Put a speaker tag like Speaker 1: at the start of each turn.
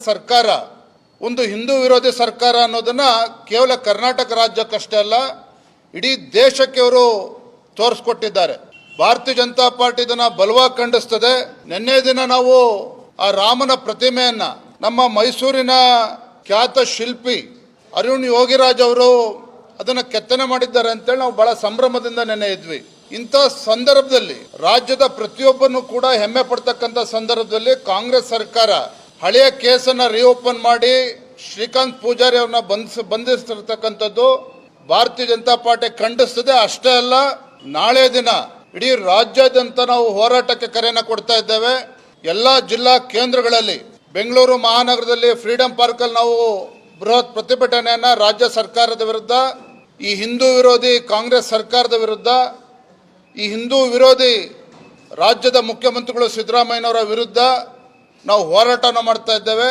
Speaker 1: ಸರ್ಕಾರ ಒಂದು ಹಿಂದೂ ವಿರೋಧಿ ಸರ್ಕಾರ ಅನ್ನೋದನ್ನ ಕೇವಲ ಕರ್ನಾಟಕ ರಾಜ್ಯಕ್ಕಷ್ಟೇ ಅಲ್ಲ ಇಡೀ ದೇಶಕ್ಕೆ ಅವರು ತೋರಿಸ್ಕೊಟ್ಟಿದ್ದಾರೆ. ಭಾರತೀಯ ಜನತಾ ಪಾರ್ಟಿ ಇದನ್ನ ಬಲವಾಗಿ ಖಂಡಿಸ್ತದೆ. ನಿನ್ನೆ ದಿನ ನಾವು ಆ ರಾಮನ ಪ್ರತಿಮೆಯನ್ನ ನಮ್ಮ ಮೈಸೂರಿನ ಖ್ಯಾತ ಶಿಲ್ಪಿ ಅರುಣ್ ಯೋಗಿರಾಜ್ ಅವರು ಅದನ್ನು ಕೆತ್ತನೆ ಮಾಡಿದ್ದಾರೆ ಅಂತೇಳಿ ನಾವು ಬಹಳ ಸಂಭ್ರಮದಿಂದ ನೆನೆ ಇದ್ವಿ. ಇಂಥ ಸಂದರ್ಭದಲ್ಲಿ ರಾಜ್ಯದ ಪ್ರತಿಯೊಬ್ಬನು ಕೂಡ ಹೆಮ್ಮೆ ಪಡ್ತಕ್ಕಂಥ ಸಂದರ್ಭದಲ್ಲಿ ಕಾಂಗ್ರೆಸ್ ಸರ್ಕಾರ ಹಳೆಯ ಕೇಸನ್ನು ರಿಓಪನ್ ಮಾಡಿ ಶ್ರೀಕಾಂತ್ ಪೂಜಾರಿ ಅವ್ರನ್ನ ಬಂಧಿಸಿರ್ತಕ್ಕಂಥದ್ದು ಭಾರತೀಯ ಜನತಾ ಪಾರ್ಟಿ ಖಂಡಿಸ್ತದೆ. ಅಷ್ಟೇ ಅಲ್ಲ, ನಾಳೆ ದಿನ ಇಡೀ ರಾಜ್ಯಾದ್ಯಂತ ನಾವು ಹೋರಾಟಕ್ಕೆ ಕರೆಯನ್ನು ಕೊಡ್ತಾ ಇದ್ದೇವೆ. ಎಲ್ಲ ಜಿಲ್ಲಾ ಕೇಂದ್ರಗಳಲ್ಲಿ, ಬೆಂಗಳೂರು ಮಹಾನಗರದಲ್ಲಿ ಫ್ರೀಡಂ ಪಾರ್ಕಲ್ಲಿ ನಾವು ಬೃಹತ್ ಪ್ರತಿಭಟನೆಯನ್ನು ರಾಜ್ಯ ಸರ್ಕಾರದ ವಿರುದ್ಧ, ಈ ಹಿಂದೂ ವಿರೋಧಿ ಕಾಂಗ್ರೆಸ್ ಸರ್ಕಾರದ ವಿರುದ್ಧ, ಈ ಹಿಂದೂ ವಿರೋಧಿ ರಾಜ್ಯದ ಮುಖ್ಯಮಂತ್ರಿಗಳು ಸಿದ್ದರಾಮಯ್ಯನವರ ವಿರುದ್ಧ ನಾವು ಹೋರಾಟವನ್ನು ಮಾಡ್ತಾ ಇದ್ದೇವೆ.